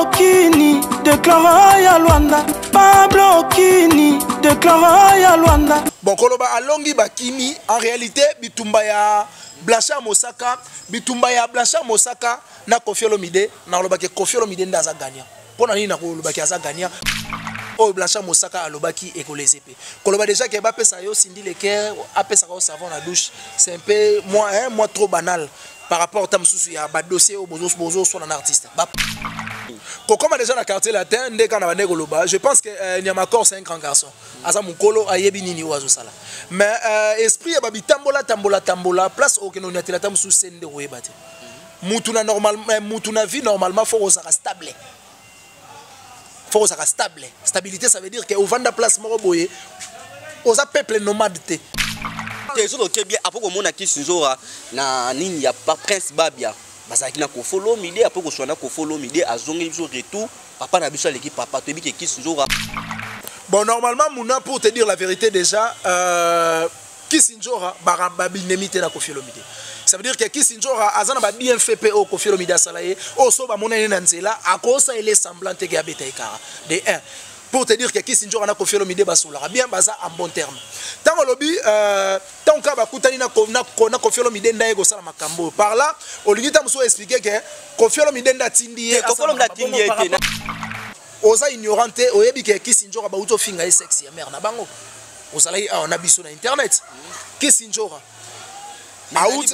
Pablo Kini déclara ya Luanda. Pablo Kini déclara ya Luanda. Bon, koloba alongi bakimi en réalité bitumba ya Blanchard Mosaka, bitumba ya Blanchard Mosaka na Koffi Olomide na koloba ke Koffi Olomide ndaza gagnant. Pona nini na koloba ke aza gagnant? Oh, Blanchard Mosaka alobaki ekolezepé. Koloba déjà que ba pesa yo sindi le cœur, apesa ko savon na douche, c'est un peu moi trop banal par rapport au tamsusu ya ba dossier au bozo soit un artiste. Comme déjà dans le quartier latin, je pense que Nyamakor c'est un grand garçon. Asa mukolo ayebi nini wazo sala. Mais esprit ya babi tambola place au keno nyatela tamsu sende royebate. Mutuna normalement mutuna vie normalement faut osaka stable. Faut osaka stable. Stabilité ça veut dire que au vanda place moko boye osa peuple nomade te. Tezo ke bien après comme on a qui sinzora na nini ya pas prince babia. Bazaki na Koffi Olomide après ko swana Koffi Olomide azongi biso retour papa na biso l'équipe papa to bi ke Kisinzora. Bon normalement Mouna pour te dire la vérité déjà Kisinzora barababi nemite na Koffi Olomide. Ça veut dire que Kisinzora azana ba bien fait au Koffi Olomide salaye o so ba monene na nzela akosa ele semblant te ga beta ikara de 1. Pour te dire que Kisinzora na Koffi Olomide basola bien baza en bon terme. Tant au lobby tant ka ba kutani na Koffi Olomide ndaye go sala makambo. Par là, olingi ta muso expliquer que Koffi Olomide ndatindi e Koffi Olomide ndatindi ete. Oza ignorante oyebi que Kisinzora ba uto finga e sexy ya mère na bango. Ozala on a biso na internet. Kisinzora Aout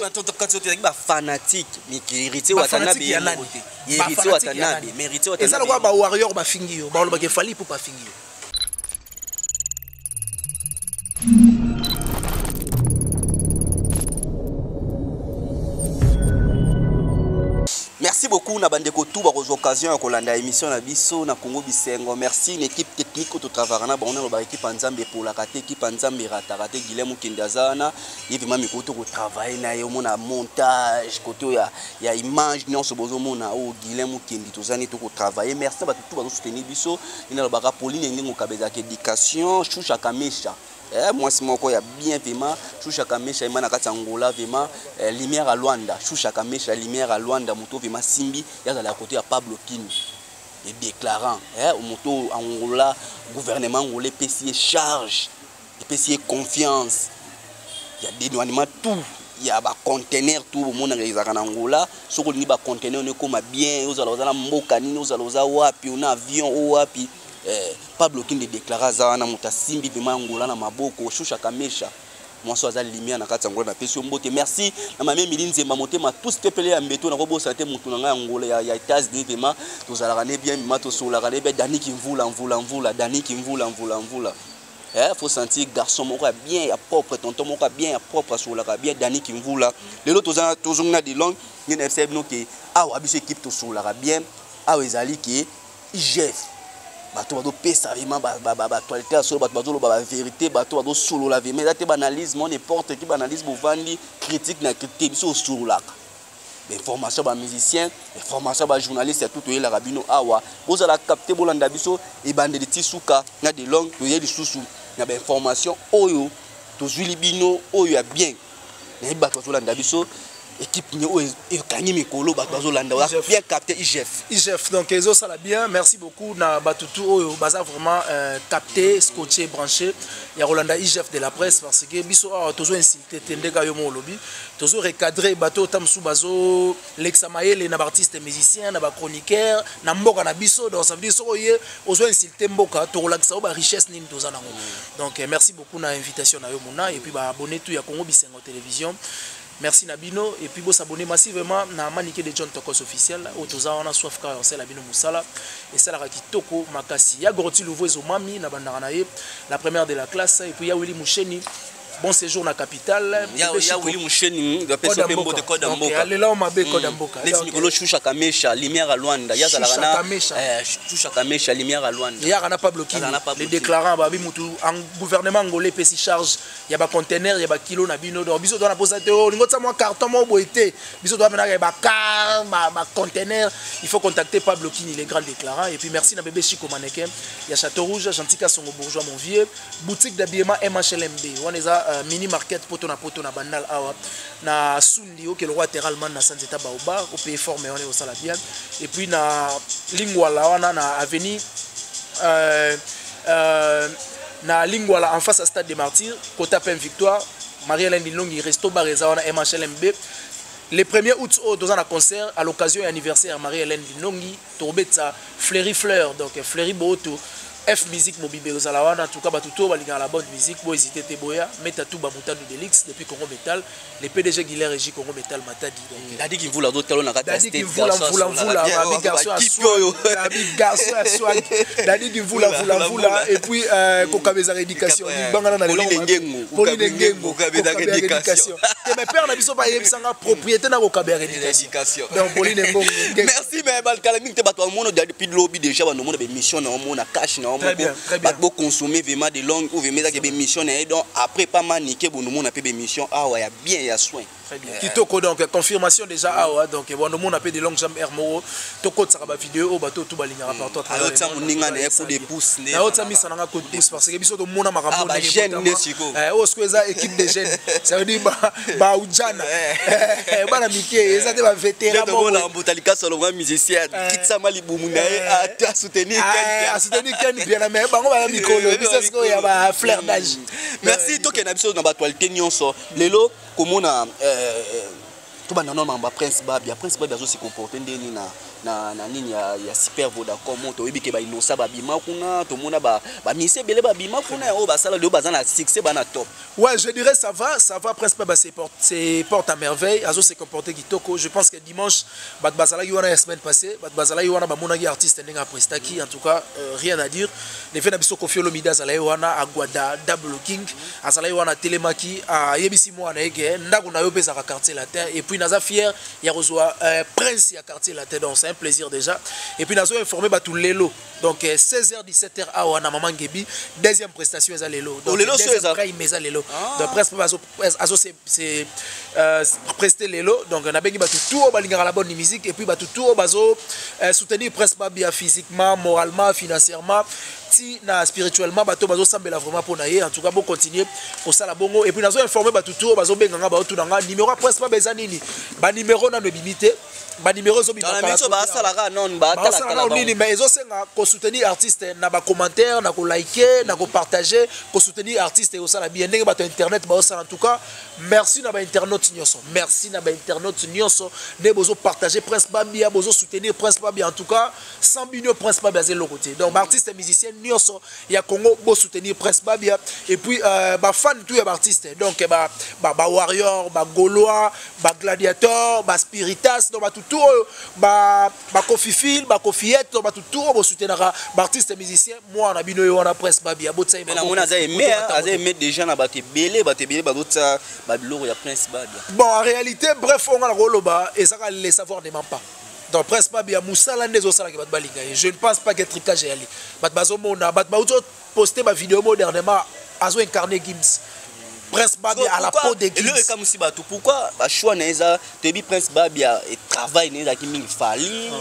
ba fanatique mais qui hérité Watanabe hérité Watanabe mérité Watanabe. Et ça le quoi ba warrior ba fingi yo ba lo ba ke fali pour pas fingi yo. Merci beaucoup na bandeko tout ba occasion ya kolanda émission na biso na Congo Bisengo. Merci une équipe technique au travail na ba on ba équipe Nzambe pour la kate équipe Nzambe ratarate Guilhem Kindazana évidemment mi koto ko travailler na yo mona montage koto ya image non so bozo mona o Guilhem Kindi tozani to ko travailler. Merci ba tout ba soutenir biso ina ba Pauline ngengo kabeza ke éducation Choucha Kamesha. Moi c'est mon a bien vraiment Choucha Kamesha imana kati Angola vraiment lumière à Luanda Choucha Kamesha lumière à Luanda moto vraiment simbi ya à côté ya Pablo Kini et déclarant moto Angola gouvernement angolais PC charge PC confiance il y a des douanements tout il y a ba conteneur tout le monde en Angola soko ni ba conteneur ne comme bien aux ala mboka ni aux ala wapi on avion wapi Pablo Kini déclara za na muta simbi vraiment Angola na maboko Choucha Kamesha moi so za lumière na kati Angola na pesi mbote merci na mame milinze motema tous te pelé ya mbeto na ko santé mutu na Angola ya États-Unis vraiment tozala ne bien mato sola ne bien Dani Kimvula Dani Kimvula faut sentir garçon moko bien ya propre tonton moko bien ya propre sola bien Dani Kimvula lelo tozonga de long ni FC no ke awa biso équipe to sola bien awa ezali ke IGF bato bado pesa vraiment ba toilette solo bato ba vérité bato bado solo la mais date analyse mon n'importe qui analyse bovandi critique na critique biso solo la information ba musicien information ba journaliste tout to la rabino awa boza la capter bolanda biso e bande de tisuka na de long to yeli susu na ba information oyo to zwili bino oyo ya bien na bato bolanda biso équipe et Kanye Mikolo bazolanda bien capté IGF donc eso ça la bien merci beaucoup na batutu oyo baza vraiment capté scotché branché ya Rolanda IGF de la presse parce que biso tozo insulté tendeka yo mo lobby tozo recadrer bato tamsu bazo l'examaele na artiste musicien na ba chroniqueur na mboka na biso donc ça veut dire so ye ozo insulté mboka to relaxa ba richesse nini toza nango donc merci beaucoup na invitation na yo mona et puis ba abonner tout ya Congo Bisengo télévision. Merci Nabino et puis vous s'abonnez massivement na manique de John Tokos officiel autoza on a soif car c'est la bino musala et ça la kitoko makasi ya goroti louvo ezomami na bandana la première de la classe et puis ya Willy Moucheni bon séjour na capitale ya Willy Moucheni doit passer pembo de code mboka allez là on m'a code mboka les Mikolo Choucha Kamesha lumière à Luanda ya za la Choucha Kamesha lumière à Luanda ya kana Pablo Kini les déclarants ba bi mutu en gouvernement angolais pesi charge ya ba conteneur ya ba kilo na bino donc biso doit na posa te o lingo tsa moi carton mo boité biso doit mena ba car ba conteneur il faut contacter Pablo Kini, les grands déclarants. Et puis merci à bébé Chico Mannequin, il y a Château Rouge, Gentika Songo Bourgeois, mon vieux, boutique d'habillement MHLMB. On est à mini market poto na bandal awa na Sundi, que le roi Terralman na Sanzeta Baoba, au pays formé, on est au Salabian. Et puis na Lingwala, on a na avenue. Na Lingwala en face à Stade des Martyrs, côté Pen Victoire, Marie-Hélène Dilongi, Resto Bareza, on a MHLMB. Le 1er août, dans un concert, à l'occasion de l'anniversaire Marie-Hélène Dilongi, Tourbetsa, Fleury Fleur, donc Fleury Boto, F Musique Mobile Rozalawana, en tout cas, tout la bonne musique, pour hésiter Teboya, mettre tout Bamoutane de Delix depuis Congo Metal, les PDG Guilherme Régie Congo Metal Matadi. Dadi qui vous l'a d'autres, on a raté. Dadi qui vous la, garçon à soi, Dadi qui vous la, et puis, Kokabeza Rédication, Bangana dans les Pauline Rédication. Mais père n'a pas eu propriété dans Kokabeza Rédication. Donc, Pauline merci, mais Balkalaming, tu as mon depuis le lobby déjà, on a une mission, on a cash. Très bien. Beaucoup consommer vraiment des longues ou vraiment des missions donc après pas maniquer bon monde a fait des missions ah ouais bien il y a soin. Très bien. Kitoko donc confirmation déjà ah ouais donc bon monde a fait des longues jambes Hermo toko tsaka ba vidéo au bateau tout balinga rapport à alors ça moninga ne pour des pouces na autre mi sananga coup de pouce parce que biso to mona makambo na jeune ne siko o skweza équipe de jeunes ça veut dire ba ujana bana mike ça te ba vétéran bon la botalika solo musicien kitsa mali bumuna à soutenir bien mais bango ba mikolo c'est que ya ba flair d'âge. Merci to kena biso na batualité nyonso lelo komona to ba nano ba Prince Babia azo se comporter ndeni na nini ya super Vodacom to yebike ba inosa ba bima kuna to mona ba mise bele ba bima kuna o ba sala de bazan na succès ba na top. Ouais, je dirais ça va presque pas ses portes à merveille azo se comporter kitoko. Je pense que dimanche bat bazala yona la semaine passée bat bazala yona ba monagi artiste ndinga prestaki en tout cas rien à dire. Les faits na biso Kofiolo Mida zala yona Aguada Double King azala yona Telemaki a yebisi mo na eke ndako na yo pesa ka quartier latin et puis naza fier ya rezoa Prince ya quartier latin donc c'est un plaisir déjà et puis nazo informé ba tout lelo donc 16h 17h à wana maman Gebi deuxième prestation eza lelo donc lelo so eza meza lelo donc presque azo c'est prester lelo donc na bengi ba tout balinga la bonne musique et puis ba tout bazo soutenir presque pas bien physiquement moralement financièrement si na spirituellement bato bazo sambela vraiment pour naie en tout cas bon continuer pour ça la bongo et puis nazo informer ba tout bazo benganga ba tout nanga numéro presque pas bezanini ba numéro na no bimité ba numéro zo bimaka na miso ba sala non ba tala nini mais ezo senga ko soutenir artiste na ba commentaire na ko liker na ko partager ko soutenir artiste et ça la bien ndenge bato internet ba ça en tout cas merci na ba internautes nyonso merci na ba internautes nyonso ne bozo partager presque pas bien bozo soutenir presque pas bien en tout cas 100 millions presque pas basé le côté donc artiste musicien nyonso ya Congo bo soutenir presque pas bien et puis ba fan tout ya artiste donc ba warrior ba gaulois ba gladiator ba spiritas donc ba tout ba kofifil ba kofiette donc ba tout bo soutenir ba artiste musicien moi na bino yo na presque pas bien botsa mais na mona za aimer déjà na ba te belé ba d'autres ba biloko ya Prince Babia bon en réalité bref on a roloba et ça les savoir ne ment pas. Donc presque pas bien Moussala des osala qui bat balinga. Je ne pense pas que tricage est allé. Bat bazo mona bat ba poster ma vidéo modernement azo incarné Gims. Prince Babia à la peau de Gims. Le comme si batou pourquoi ba choix neza tebi Prince Babia et travail neza qui mingi fali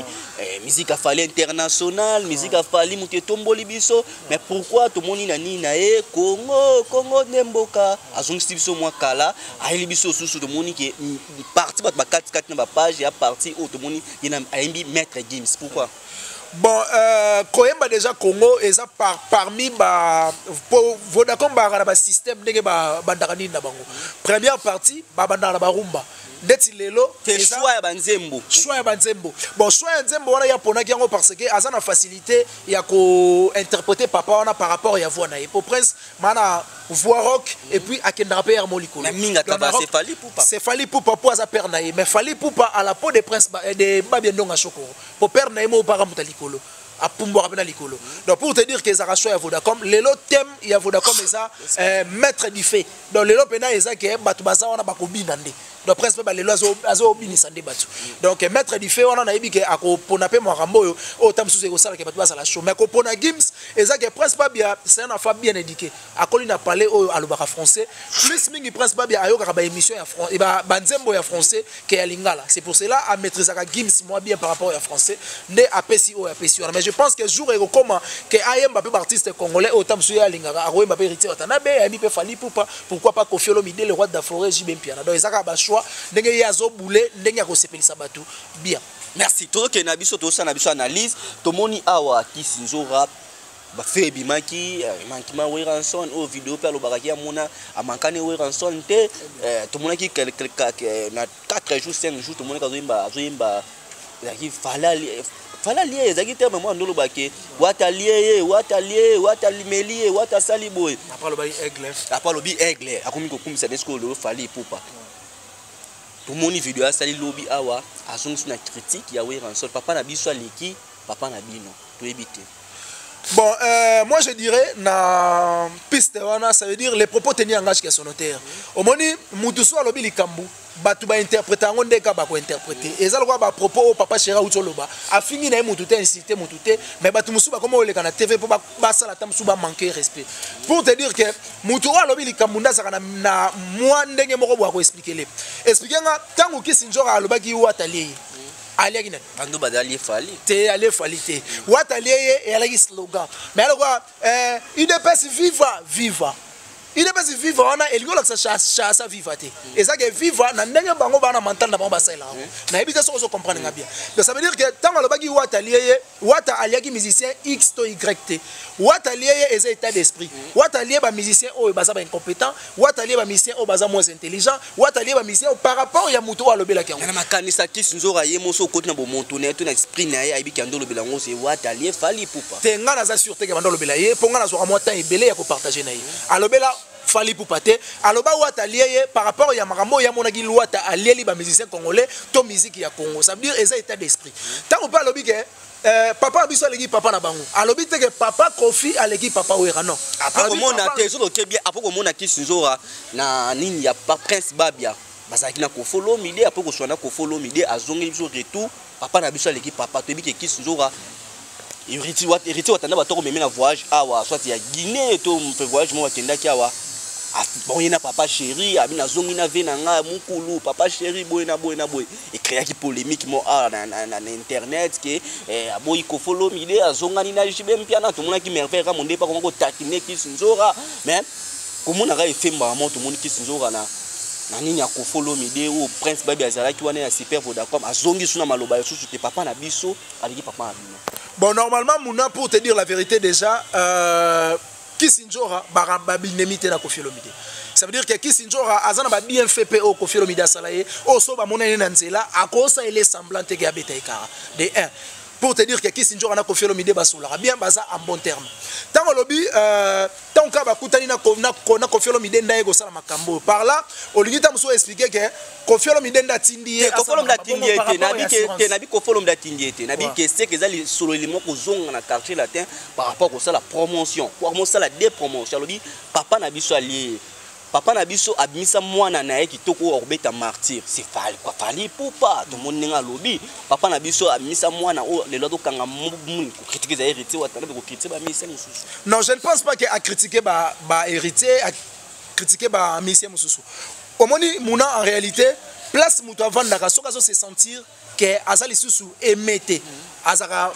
musique a fallu international musique a fallu muté tomboli biso mais pourquoi tout monde nani na e Congo nemboka azongisi biso moi kala ali biso susu tout monde qui parti ba 4 na ba page ya parti au tout monde ina aimbi maître Gims pourquoi bon koyemba déjà Congo et ça parmi ba Vodacom ba ba système ndenge ba bandakani na bango première partie ba bandana ba rumba ndeti lelo choix ya banzembo bon choix ya nzembo wana ya pona kiango parce que asa na facilité ya ko interpréter papa wana par rapport ya voix na pour Prince mana voix rock et puis akenda rapper molikolo mais minga taba c'est fali pour papa asa père na mais fali pour pas à la peau de Prince de Babia Ndonga Chokoro pour père na mo para mutalikolo a pumbo rapena likolo donc pour te dire que ça choix ya Vodacom lelo thème ya Vodacom eza maître du fait donc lelo pena eza que batu baza wana bakobina ndé donc presque ba lelo azo binisa nde batu donc maître du fait wana na yebi ke akopona pe makambo oyo o tamsusu ko sala ke batu basala show mais kopona Gims eza ke presque pas bien c'est un enfant bien éduqué akoli na parler oyo alobaka français plus mingi presque pas bien ayoka ba émission ya français et ba nzembo ya français ke ya lingala c'est pour cela à maîtriser ka Gims moi bien par rapport à français nde apesi oyo apesi wana mais je pense que jour et comment que ayemba pe artiste congolais o tamsusu ya lingala akoyemba pe héritier watanabe ami pe fali poupa pourquoi pas Koffi Olomide le roi de la forêt JB Mpiana donc ezaka ba choix ndenge ya zo boulé ndenge ya ko sepelisa batu bien. Merci. Tout que nabiso to sa nabiso analyse to moni awa Kiss Nzora ba fait bimaki mankima we ranson au vidéo pe lo baraki amona amankane we ranson te to mona ki na 4 jours 5 jours to mona ka zoimba ki falali ezaki terme moi ndolo bake watalié watalimeli watasali boy après lo bi aigle akomi ko kumisa desko lo fali poupa. Tout le monde vidéo a sali lobby awa a son une critique ya we ranson papa na biso leki papa na bino to éviter. Bon, moi je dirais na piste wana ça veut dire les propos tenus en langage qui sont notaires. Au moni mutuso alobi likambu batu ba interpréter ngo ndeka ba ko interpréter. Ezalo kwa ba propos papa chéra utoloba afingi na mutute inciter mutute mais batu musu ba komo oleka na TV pour ba sala tamsu ba manquer respect. Pour te dire que mutu alobi likambu ndazaka na moi ndenge moko ba ko expliquer le. Expliquer nga tangu Kiss Nzora alobaki watali aliaki na bando badali fali te ale fali te watali et alaki slogan mais alors quoi UDPS viva UDPS viva wana elingo la sa viva te et ça que viva na ndenge bango bana mental na bango basala na ebita so ko comprendre nga bien donc ça veut dire que tant alobaki watali wata aliaki musicien X to Y te watali eza état d'esprit watali ba musicien o baza ba incompétent watali ba musicien o baza moins intelligent watali ba musicien par rapport ya muto alobela ki na makanisa Kiss Nzora ye moso ko na bo monto na to na esprit na ye ayibiki andolo belango se watali fali poupa te nga na za sûreté ke bandolo bela ye ponga na so mo temps ebele ya ko partager na ye alobela fali poupa te aloba watali ye par rapport ya makambo ya monaki luata alieli ba musicien congolais to musique ya Congo ça veut dire eza état d'esprit tant on parle que papa abiso aleki papa na bango alobi te que papa Koffi aleki papa wera non après comment na te so ke bien après comment na Kiss Nzora na nini ya pa Prince Babia bazaki na Koffi Olomide après ko swana Koffi Olomide azongi biso retour papa na biso aleki papa to bi ke Kiss Nzora héritier watanda batoko meme na voyage awa soit ya Guinée to voyage mo watenda ki awa bon yena papa chéri abina zongi na vena nga mukulu papa chéri boy et créa ki polémique mo na internet ke aboyi Koffi Olomide azongani na JB Mpiana to mona ki merveille ka monde pa ko takine Kiss Nzora mais comment na ka efemba mo to moni Kiss Nzora na nini ya Koffi Olomide ou Prince Babia azalaki wana ya Super Vodacom azongi suna maloba susu te papa na biso aliki papa na bino. Bon normalement Mouna pour te dire la vérité déjà Kiss Nzora babinemite na Koffi Olomide. Ça veut dire que Kiss Nzora azana ba bien fait pe au Koffi Olomide asalaye o so ba monene na nzela akosa ele semblant te ga beta ekara de 1 pour te dire que Kiss Nzora na Koffi Olomide basola bien baza en bon terme. Tant lobi tant ka ba kutani na Koffi Olomide ndaye go sala makambo par là olingita muso expliquer que Koffi Olomide ndatindi Koffi Olomide tindi ete nabi Koffi Olomide tindi ete nabi que c'est que zali solo élément ko zonga na quartier latin par rapport à la promotion pour moi ça la dépromotion lobi papa na biso allié papa na biso abimisa mwana na ye kitoko orbeta martyr c'est fali quoi fali poupa tout monde nga lobi papa na biso abimisa mwana o le lodo kanga muni ko critiquer za héritier watana ko critiquer ba mission mususu. Non, je ne pense pas que à critiquer ba héritier à critiquer ba mission mususu. Au moni Mouna en réalité place muto avant ndaka soka se sentir que azali susu émetté azara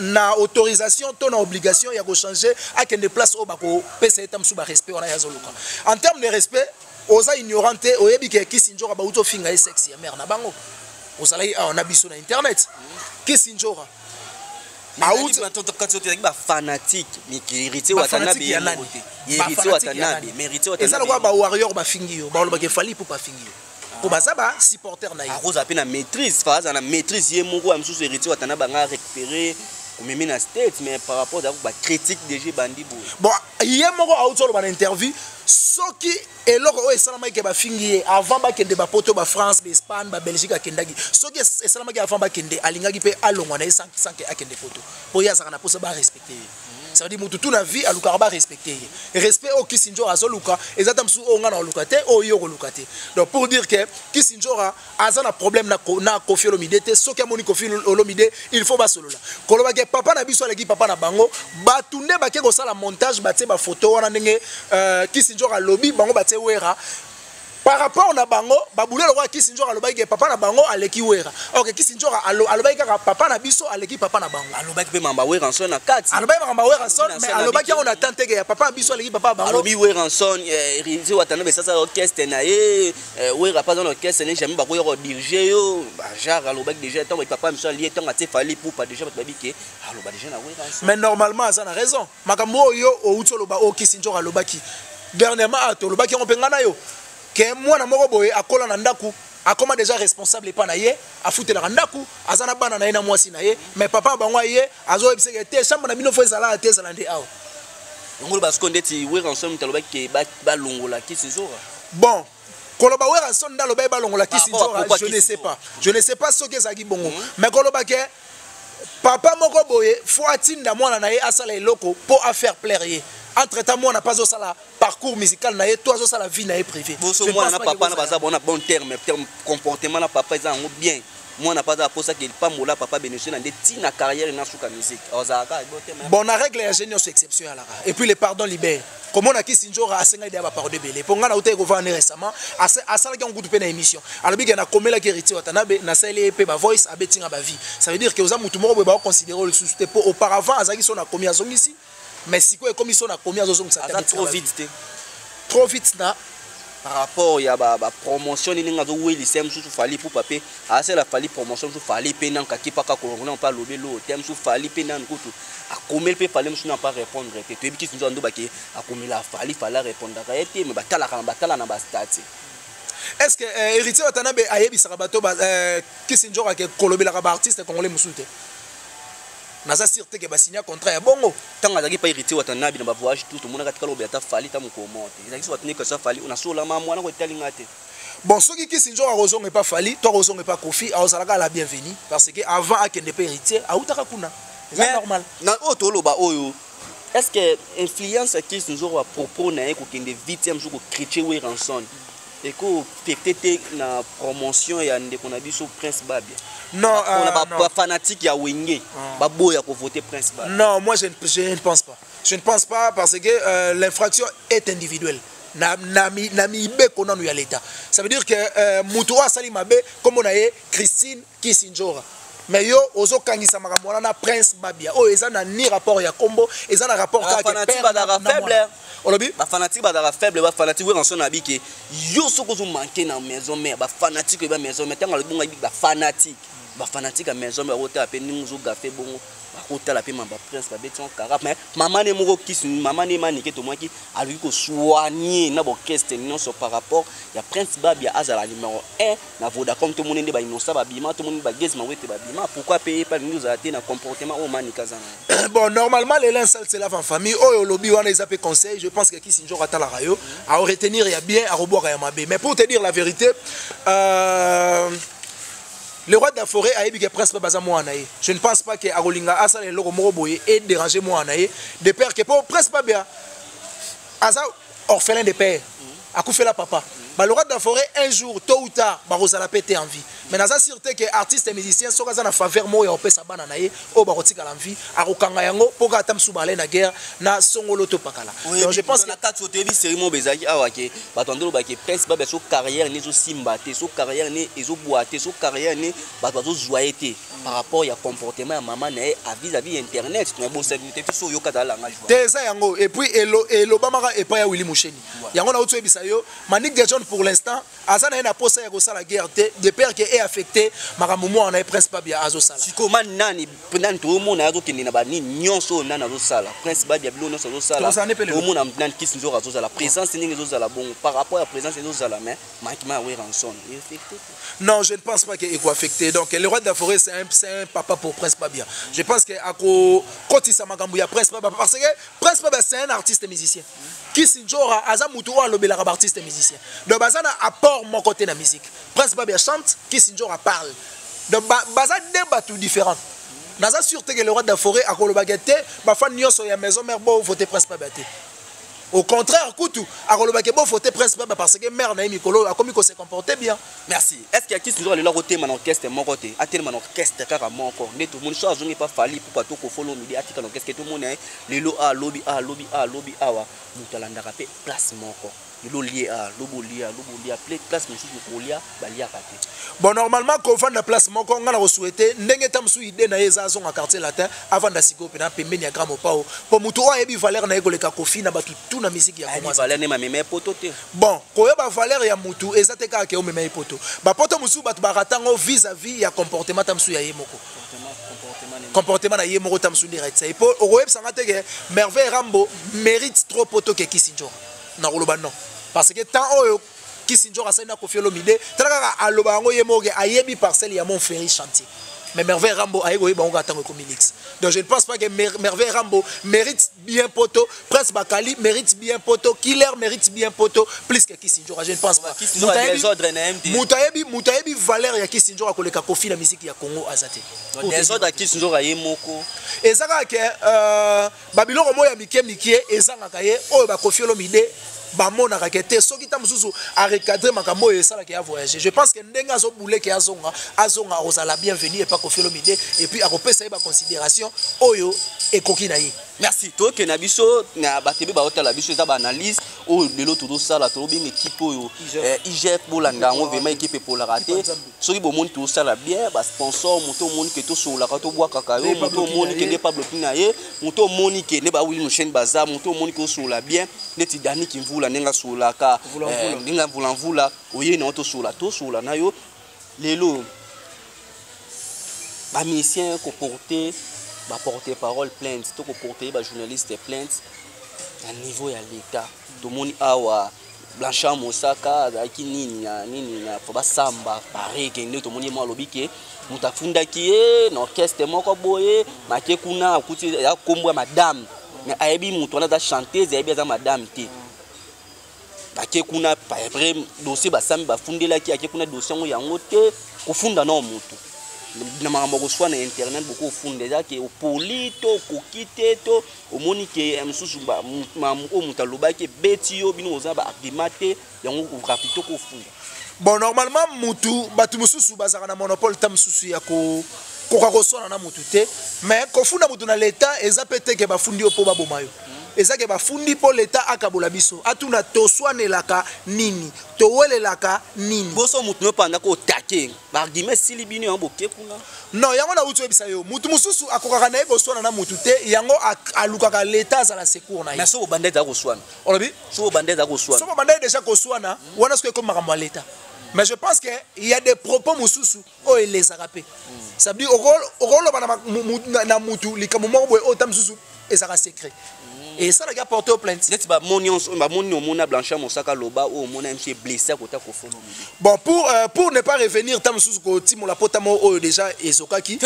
na autorisation ton obligation ya ko changer à que de place au bako pesa etam sous ba respect on a yazoluka en termes de respect oza ignorante oyebi ke Kiss Nzora ba uto finga e sexy ya mère na bango ozalai on a biso na internet Kiss Nzora aout ba fanatique mais qui héritier watanabe héritier watanabe mérité watanabe ezala kwa ba warrior ba fingi yo ba lo ba ke fali pour pas fingi yo pour bazaba supporter na yo arose apena na maîtrise phase na maîtrise ye moko am sous héritier watana banga récupérer comme na state mais par rapport à ba critique DG bandi bon ye moko auto lo ba interview soki eloko o esalama ke ba fingi avant ba kende ba poto ba France ba Espagne ba Belgique akendaki soki esalama ke avant ba kende alingaki pe alongwa na 100 akende poto po ya saka na posa ba respecter ça veut dire mutu na vie aluka ba respecter respect au Kisinjora azoluka ezata msu o ngana oluka te o yo oluka te. Donc pour dire que Kisinjora azana problème na Koffi Olomide te soki amoni Koffi Olomide il faut ba solola koloba ke papa na biso aleki papa na bango batunde bake ko sala montage batie ba photo wana ndenge Kisinjora lobby bango batie wera par rapport na bango babule le roi Kisinjora alobaki papa na bango aleki wera. OK Kisinjora alobaki kaka papa na biso aleki papa na bango alobaki pe mamba wera son na kati alobaki mamba wera son mais alobaki on attend que ya papa na biso aleki papa bango alobi wera son Rizzi watana be sasa orchestre na ye wera pas dans orchestre ne jamais ba ko diriger yo ba genre alobaki déjà tant papa biso lié tant ati fali pour pas déjà babi ke aloba déjà na wera son mais normalement ça na raison makambo yo o utoloba o Kisinjora alobaki dernièrement atolobaki on pengana yo que moi na moko boye akola na ndaku akoma déjà responsable pa na ye afutela ndaku azana bana na ye na mwasi na ye mais papa bango ye azo ebiseke te chambre na bino fo ezala te ezala nde awo ngolo basko ndeti we ensemble talobaki ke ba longola Kisinjora bon koloba we ensemble ndaloba ba longola Kisinjora je ne sais pas ce que ça qui bongo mais koloba ke papa moko boye fo atinda mwana na ye asala eloko po a faire plaire ye. Entre-temps, moi, on n'a pas aussi la parcours musical, toi, aussi la vie privée. Moi, on n'a pas de bon terme, comportement, papa, ils ont bien. Moi, on n'a pas pour ça qu'il pas moula, papa, bénéficier dans des tina carrière dans la musique. Bon, la règle est géniale, c'est exceptionnel. Et puis, les pardons libèrent. Comme on a Kisinjora à 5 ans, il y a pardon de belé. Pour nous, on a été récemment, à ça, il y a un goût de peine à l'émission. Alors, il y a comme la guérite, Watanabe, Nassele, Peba Voice, Abetinga Bavi. Ça veut dire que vous avez tout le monde considéré le sous-sous. Auparavant, Azaki, on a commis à ici. Mais si quoi comme ils sont à combien de ça trop vite trop vite là par rapport il y a ba promotion ni ngazo weli sem sous fali pour papier assez la fali promotion sous fali pe nan kaki pa ka ko on pas lobe lo tem sous fali pe nan kutu a combien pe fali sous n'a pas répondre te tu bi nous ando ba ke a combien la fali fala répondre ka été mais batala na ba stati. Est-ce que héritier Watanabe ayebi sarabato Kisinjora ke kolobela ka artiste congolais musulte naza sûreté que ba signer contrat ya bongo tanga zaki pa héritier Watanabe na ba voyage tout le monde katika lobe ata fali ta mko monte zaki watane que ça fali on a sola mwana ko talinga te bon ce qui Kisinjora rozonga pas fali toi rozonga pas Koffi a osala la bienvenue parce que avant akende pe héritier a utaka kuna c'est normal na auto loba oyo est-ce que influence Kisinjora propos na ko kende vite am ko critiquer we ranson et ko peut-être na promotion ya ndeko na biso Prince Babia. Non, on a pas fanatique ya Wenge, ba boya ko voter Prince Babia. Non, moi je ne pense pas. Je ne pense pas parce que l'infraction est individuelle. Nami ibe kona nu ya l'état. Ça veut dire que mutuwa sali mabe comme on a Christine Kisinjora. Mais yo ozo kangisa makambo na Prince Babia. Oh eza na ni rapport ya combo, eza na rapport ka fanatique ba faible. Olobi ba fanatique ba faible, ba fanatique we ranson abi ke yo soko zo manquer na maison mère, ba fanatique ba maison mère tanga le bonga ba fanatique. Ba fanatique à maison mère ota pe ninzo gafe bongo. Bakota la pe mamba Prince ba beton carap mais maman ne moko kiss maman ne manike to moi qui a lui ko soigner na bo question non so par rapport ya Prince Babia azala numéro 1 na Vodacom to monende ba inosa ba bima to monende ba gez ma wete ba bima pourquoi payer pas nous a été na comportement au manika zana. Bon normalement les linceul c'est la famille oh lobby wana ils appellent conseil je pense que Kisinjora atala rayo à retenir ya bien à reboire ya mabe mais pour te dire la vérité le roi de la forêt a ébiqué Prince Babia Moanae. Je ne pense pas que Arolinga Asa et Loro Moroboye ait dérangé Moanae de père que pour Prince Babia Asa orphelin de père a coupé la papa. Le roi de la forêt un jour tôt ou tard Barosa la pété en vie. Mais dans la sûreté que artistes et musiciens sont dans la faveur moi et sa bananae au barotika en vie à Rokanga yango pour atam soubalé na guerre na songolo to pakala. Donc je pense que la carte sauté bi cérémonie bezaki awake batando ba ke Prince Babia so carrière ni zo simbate so carrière ni ezo boité so carrière ni bazo joyeté par rapport ya comportement ya maman na à vis-à-vis internet mais bon sécurité so yo kadala nga joie. Teza yango et puis elo bamara et pas ya Willy Musheni. Yango na uto bisayo Manik de John pour l'instant azana na posa ya ko la guerre de père que est affecté maramumo on a Prince Babia azo sala siko man nani pendant tout monde azo kindi na ba ni nyonso nana azo sala Prince Babia bilo no azo sala tout monde am nan Kisinjora azo sala présence ni azo sala bon par rapport à présence azo sala mais manquement we ranson non je ne pense pas qu'il est affecté donc le roi de la forêt c'est un papa pour Prince Babia je pense que ako kotisa makambu ya Prince Babia parce que Prince Babia c'est un artiste musicien Kisinjora aza mutu wa lobela ka artiste musicien donc bazana apport mon côté na musique Prince Babia chante Kisinjora parle donc baza deux bateaux différents naza sûr que le roi de la forêt a kolobaka te bafa nyonso ya maison mère bo voter prince pas te. Au contraire, Koutou, a kolobaka bo voter prince pas parce que mère na mikolo a commis qu'on se comportait bien. Merci. Est-ce qu'il y a qui se doit le côté mon orchestre mon côté a tellement orchestre car mon corps mais tout le monde chose n'est pas fallu pour pas tout ko follow midi atika donc qu'est-ce que tout le monde le lo a lobby awa mutalanda rapé place mon corps. Le lié à l'obolia place monsieur kolia balia kate. Bon normalement qu'on vend la place mon corps on a souhaité ndenge tamsu idée na yeza zonga quartier latin avant d'asiko pena pembeni ya gramo pao pour mutu o yebi valeur na ekoleka kofi na batu tout na musique ya comment valeur ne ma meme poto te. Bon koyeba valeur ya mutu ezate ka ke o meme poto ba poto musu batu baratango vis-à-vis ya comportement tamsu ya yemoko comportement na yemoko tamsu direct ça et pour o web sanga te ke merveille rambo mérite trop poto ke kisinjo na roloba non parce que tant oyo Kisinjo Asena Koffi Olomide talaka aloba ngo yemoge ayebi parcelle ya Montferry chantier mais Merveille Rambo aego yeba ngo atango comme Lix donc je ne pense pas que Merveille Rambo mérite bien poto Prince Bakali mérite bien poto Killer mérite bien poto plus que Kisinjo je ne pense pas Mutayebi valeur ya Kisinjo akoleka Koffi la musique ya Congo azate des autres Kisinjo ayemoko ezaka ke Babylon mo ya mikie ezanga kaye oyo ba Koffi Olomide bamona rakete soki ta mususu a recadrer makambo esala ki a voyager je pense que ndenga zo boule ki azonga ozala bienvenue et pas Koffi Olomide et puis akopesa ba considération oyo ekoki na ye. Merci to ke na biso na batebe ba hôtel biso za ba analyse o lelo tout ça la to bien équipe oyo IGF bolanda ngo vraiment équipe pour la rater soki bo monde tout ça la bien ba sponsor moto monde ke to so la ka to bwa kakayo moto monde ke ne pas bloquer na ye moto monde ke ne ba wi chaîne bazar moto monde ko so la bien neti dani ki mvula nenga so la ka nenga mvula oye na to so la na yo lelo ba musicien ko porter ba porter parole plainte to ko porter ba journaliste plainte à niveau ya l'état to moni awa Blanchard Mosaka zaki nini na fa ba samba pare ke nde to moni mo lobike mutafunda ki na orchestre moko boye make kuna akuti ya kombo madame mais ayebi mutu na za chanteuse ayebi za madame te bake kuna pa après dossier ba samba ba fundela ki ake kuna dossier ngo yango te kufunda na mutu na makambo ko na internet beaucoup fond déjà que au polito ko kiteto au moni que msusu ba o mutaloba ke betio bino oza ba aklimate yango ko rapito ko funda. Bon normalement mutu batu mususu bazaka na monopole tam susu ya ko kokakoswana na mutu te mais kofunda mutu na l'état eza pete ke bafundi opo babomayo ezake bafundi po l'état akabola biso atuna toswanelaka nini towelelaka nini boso mutu no panda ko take argument sili bino yango boke kuna non yango na utu ebisa yo mutu mususu akokaka na eko swana na mutu te yango alukaka l'état za la secours na ye mais so bandeza ko swana olobi so bandeza ko swana so bandeza déjà ko swana wana ce que comme makambo l'état. Mais je pense qu'il y a des propos moussous où il les a rappelés. Ça veut dire au rôle na mutu likamumo boy otam susu et ça reste secret. Et ça les gars porté aux plaintes. C'est ba monion mona Blanchard Mosaka loba ou mona MC blessé côté Koffi Olomide. Bon pour ne pas revenir tam susu ko timo la potamo o déjà ezokaki.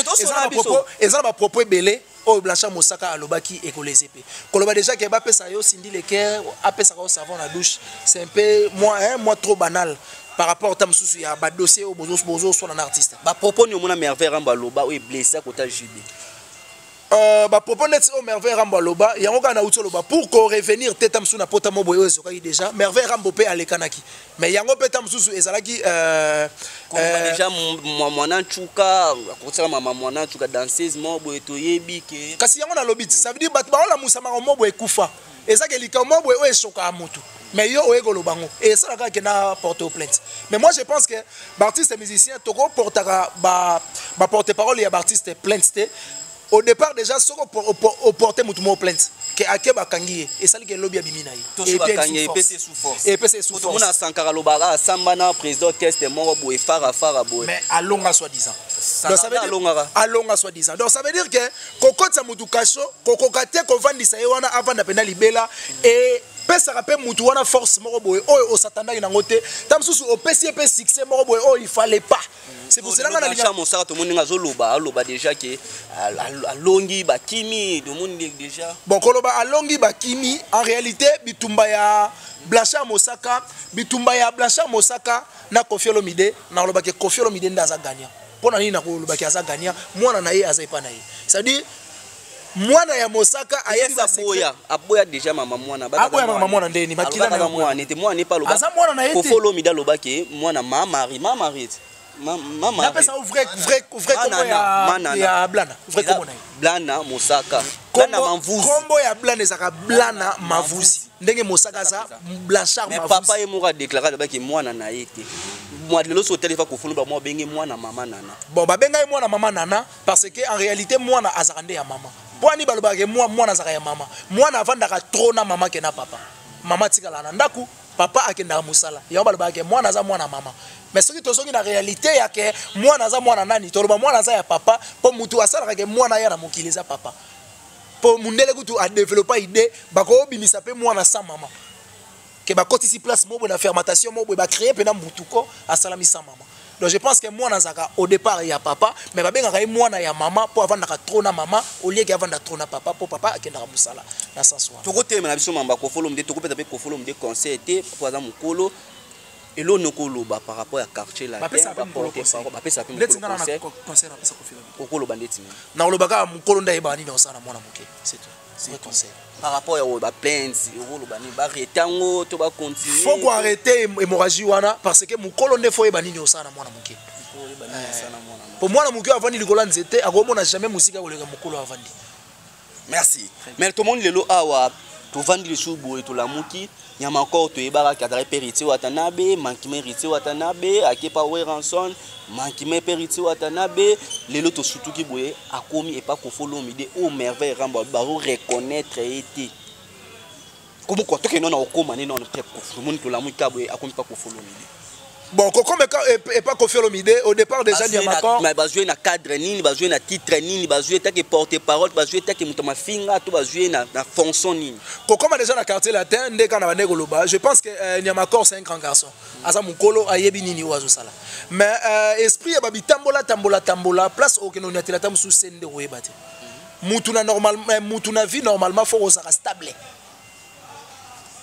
Et ça ba propos belé o Blanchard Mosaka alobaki et ko les épées. Koloba déjà que ba pesa yo sindi le cœur, apesa ko savon la douche, c'est un peu moi trop banal. Par rapport à Tamsousu, il y a un dossier au bozo soit un artiste. Bah propos nous mon Merveille Rambaloba ou blessé à côté JB. Bah propos net au Merveille Rambaloba, il y a un gars loba pour qu'on revenir Tetamsou na potamo boyo déjà Merveille Rambopé à l'Ekanaki. Mais il y a un peu Tamsousu et Zalaki déjà moi nanchuka côté maman nanchuka danseuse mo boyo to yebi ke. Kasi yango na lobit, ça veut dire batba la musama mo boyo kufa. Et ça que likamo boyo e choka amutu. Mais yo oego lo bango et ça la qui n'a porté aux plaintes. Mais moi je pense que l'artiste et musicien toko portera ba porte parole et artiste plainte au départ déjà ce au porter mutumo plainte que akeba kangié et ça li que lobby abimina yi et puis sous force tout na sankara lobara sambana président orchestre mo bo e fara boy mais alonga soi-disant donc ça veut dire alonga soi-disant donc ça veut dire que kokotsa mutu kasho kokokate ko vandisa wana avant na pena libela et pesa rapé mutu wana force moko boy oyo osatandaki nango te tam susu opesi pe succès moko boy oyo il fallait pas c'est pour cela na liga mosaka to moninga zoloba déjà que alongi bakimi do moninga déjà bon koloba alongi bakimi en réalité bitumba ya Blanchard Mosaka na Koffi Olomide na loba ke Koffi Olomide ndaza gagnant pona nini na kolobaki aza gagnant mwana na ye aza epa na ye c'est-à-dire mwana ya Mosaka ayebi ba boya aboya déjà mama mwana aboya mama mwana ndeni makila na mwana ete mwana pas loba aza mwana na ye ko follow mida lobaki mwana mama mama na pesa vrai combo ya blana vrai combo na ye blana Mosaka blana mavuzi combo ya blana ezaka blana mavuzi ndenge Mosaka za blanchard mavuzi mais papa ye moko déclarer lobaki mwana na ye te moi lelo so téléphone ko funu ba mo benge mwana mama nana bon ba benga mwana mama nana parce que en réalité mwana azaka nde ya mama Pwani balobake mwana zaka ya mama. Mwana avandaka trop na mama ke na papa. Mama tikala na ndaku, papa akenda musala. Ya balobake mwana za mwana mama. Mais ce qui tozongi na réalité ya ke mwana za mwana nani, toloba mwana za ya papa, po mutu asala ke mwana ya na mokili za papa. Po mundele kutu a développer idée, bako bimisa pe mwana sa mama. Ke ba kotisi place mobo na fermentation mobo ba créer pena mutuko asala mi sa mama. Donc je pense que moi nazaka au départ il y a papa mais ba benga moi na ya mama pour avant d'aka trop na mama au lieu qu'avant d'aka trop na papa pour papa akenda musala na sens wa. To côté na biso mamba ko follow mde to ko peta pe ko follow mde conseil était pour exemple mukolo et l'on nokolo ba par rapport à quartier la terre ba porter parole ba pesa pe mukolo conseil na pesa ko fila. Kokolo bandeti. Na olobaka mukolo nda yeba ni na osana mwana muke c'est tout. C'est conseil. Par rapport à la plainte, ba retango to ba continuer. Faut qu'on arrête hémorragie wana parce que mukolo nde faut yeba ni osana mwana muke. Pour moi, mon cœur avant de l'école, c'était à comment on n'a jamais musique avec mon colo avant. Merci. Mais tout le monde le lo awa, tout vendre les choux et tout la mouki. Il y a encore tout ébara qui a drapé héritier Watanabe, manquement héritier Watanabe, à qui pas ouais rançon, manquement héritier Watanabe. Les lots surtout qui boué a commis et pas qu'on follow m'idée au merveille rambo baro reconnaître été. Comment quoi tout que non a au commané non tout le monde tout la mouki a boué a commis pas qu'on follow m'idée. Bon, comme et pas confier l'omidé au départ déjà il y a d'accord. Mais va jouer na cadre nini, va jouer na titre nini, va jouer tant que porte-parole, va jouer tant que mutama finga, tout va jouer na fonction nini. Comme déjà dans quartier latin, dès qu'on a venu Goloba, je pense que Niamakor c'est un grand garçon. Asa mukolo ayebi nini wazo sala. Mais esprit ya babi tambola place au que nous nyatela tam sous scène de webate. Mutuna normalement mutuna vie normalement faut osaka stable.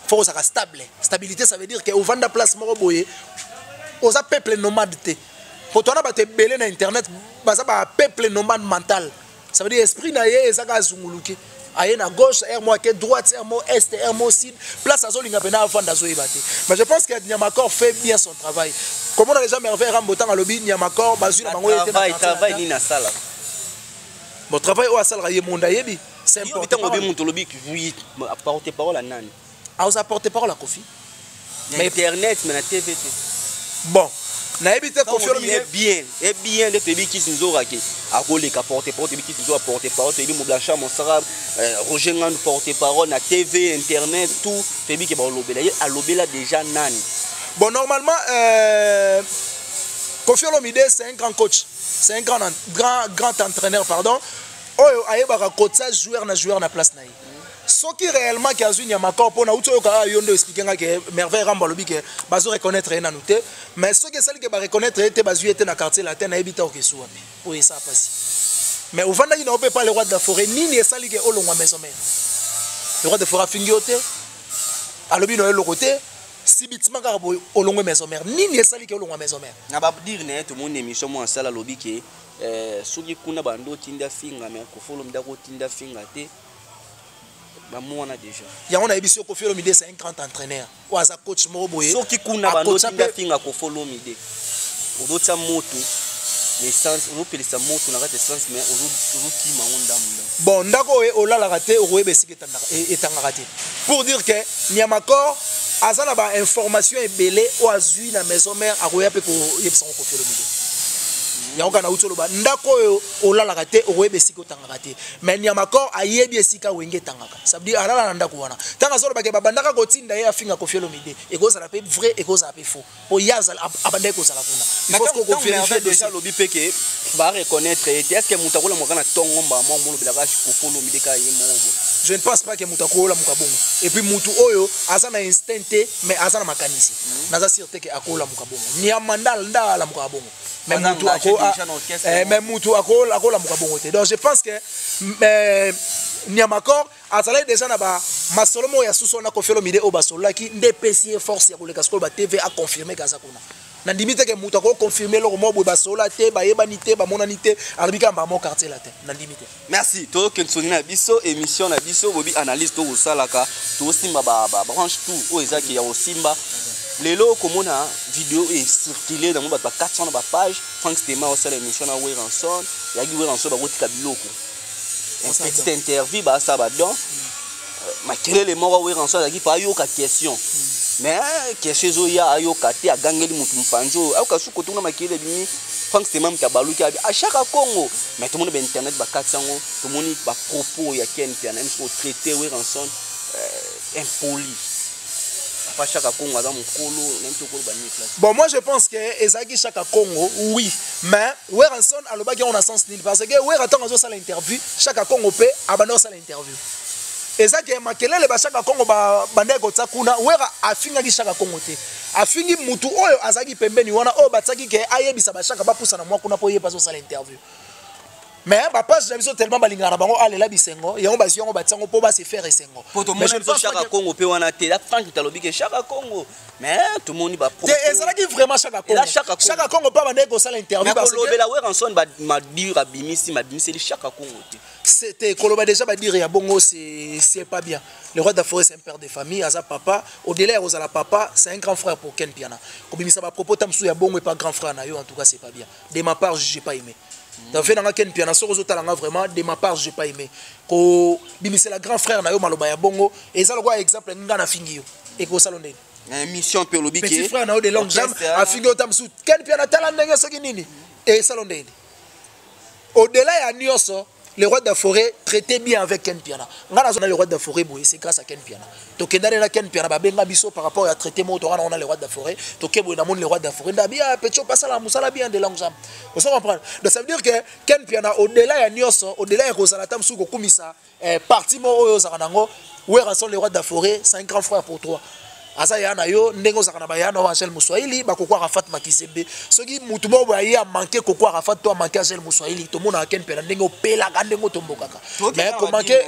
Faut osaka stable. Stabilité ça veut dire que au vanda place moko boye aux peuple nomade te. Pour toi, on a belé na internet, baza ba peuple nomade mental. Ça veut dire esprit na ye ezaka zunguluki. Aye na gauche, air moi que droite, air moi est, air moi sud. Place azo linga pena avant d'azo ibate. Mais je pense que Niamakor fait bien son travail. Comme on a déjà merveille rambotan à lobby Niamakor bazu na bango était travail ni na sala. Bon travail au sala ye monda yebi. C'est important. Bitango be monto lobby oui, apporter parole à nani. A os apporter parole à Kofi. Mais internet, mais la TV. Bon, na ebite confirme bien de tebi qui nous aura qui a collé ka porter parole qui nous aura porter parole tebi mo blanchard mon sara Roger Ngand porter parole na TV internet tout tebi qui ba lobela a lobela déjà nani. Bon normalement Kofi Olomide c'est un grand coach, c'est un grand entraîneur pardon. Oyo ayeba coach ça joueur na place na ye. Ce qui réellement qui a joué Niamakor pour nous autres yondo expliquer que merveille ramba lobi que bazo reconnaître na noté mais ce que celle qui va reconnaître était bazo était na quartier latin na ebita okesu wapi pour ça passer mais au vanda il n'a pas le roi de la forêt ni ni sali que olongwa maison mère le roi de forêt fingioté à lobi no le côté si bitima ka bo olongwa maison mère ni ni sali que olongwa maison mère na ba dire na tout mon émission moi sala lobi que soki kuna bando tinda finga mais ko follow ndako tinda finga te. Déjà. Il y a un émission Kofi Olomide c'est un grand entraîneur. Ou as coach Moroboye. So qui kuna bando tinda finga ko follow Olomide. Odotsa moto. Mais sans on peut laisser moto na rate sens mais on qui maonda munda. Bon ndako e olala raté o webesiki etanga raté. Pour dire que Niamakor azana ba information ebele o azui na maison mère a roya pe ko yebsa Kofi Olomide. Yango na utolo ba ndako oyo olala kate okoyeba esika otangaka te mais Niamakor ayebi esika wenge tangaka ça veut dire alala na ndako wana tanga solo bake babandaka kotinda ye afinga Kofi Olomide ekozala pe vrai ekozala pe faux po yaza abandai kozala kuna il faut que vérifier déjà lobi peke ba reconnaître est-ce que mutakola mokana tongo mba mo mo bilaka Kofi Olomide ka ye mo je ne pense pas que mutakola mukabongo et puis mutu oyo asa na instinct mais asa na makanisi naza sûreté que akola mukabongo Niamandal ndala mukabongo mais mutu akola mukabongo te donc je pense que Niamakor azala déjà na ba masolomo ya suso na Kofi Olomide o basolaki nde pesi force ya koleka skolo ba TV a confirmer kaza kuna nandimi te ke mutu ako confirmer lo mo boy basola te bayebani te bamonani te alobika ba mo quartier la te nandimi te. Merci to kensoni na biso émission na biso bobi analyse to osalaka to simba ba branche tout o ezaki ya osimba lelo komona vidéo est circulé dans ba 400 ba page Frank Stema o sala émission na Weranson yagi Weranson ba kotika biloko un petit interview ba ça ba donc makelele moko Weranson yagi pa yoka question mais question zo ya ayoka te agangeli mutu mfanjo ayoka suko tuna makelele bimi Frank Stema mkabaluki à chaque Congo mais tout le monde ba internet ba 400 tout le monde ba propos ya Ken Piana même so traité Weranson impoli. Bon, moi je pense que Ezaki Chaka Congo, oui, mais Weranson a le bagage on a sens nul parce que Weranson a fait l'interview, Chaka Congo peut abandonner l'interview. Ezaki makele le Chaka Congo ba bande ko tsakuna, Wera a fini Chaka Congo te. A fini mutu oyo azaki pembeni wana o batsaki ke ayebisa ba Chaka ba poussa na moi kuna po yeba so l'interview. Mais ma page j'ai besoin tellement balingana bango alela bisengo yango baziongo batsango po ba se faire esengo mais je pense Chaka Congo pe wana te la Franck talobi ke Chaka Congo mais tout le monde ba propos ezalaki vraiment Chaka Congo Chaka Congo pas bande ko sala interview parce que lobela Weranson ba dire abimisi c'est Chaka Congo te c'était koloba déjà ba dire ya bongo c'est pas bien le roi d'Afrique c'est un père de famille aza papa au-delà aux la papa c'est un grand frère pour Ken Piana kobimisa ba propos tamsu ya bongo et pas grand frère na yo en tout cas c'est pas bien de ma part j'ai pas aimé. Donc fait dans Ken Piana vraiment de ma part j'ai pas aimé ko bimisé la grand frère na yo maloba ya bongo et ça le quoi exemple ngana fingi yo et ko salonde mission pe lobi petit frère na yo de longue jambe a fingi yo tamsu Ken Piana tala ndenge soki nini et salonde au-delà ya nyoso le roi de la forêt traitait bien avec Ken Piana. Le roi de la forêt, c'est grâce à Ken Piana. Donc, Ken Piana, par rapport à traiter on a le roi de la forêt. Donc, le roi de la forêt, bien de langue. Vous comprenez? Donc, ça veut dire que Ken Piana, au-delà de Nyoso, au-delà de Rosalatam, parti Weranson, le roi de la forêt, c'est un grand frère pour toi. Asa yana yo ndengo zakana bayana wa Angel Muswahili bakokwa Rafat Makizembe soki mutu mo ba ya manquer kokwa Rafat to manquer Angel Muswahili to mona Ken Piana ndengo pela ndengo tombokaka mais ko manquer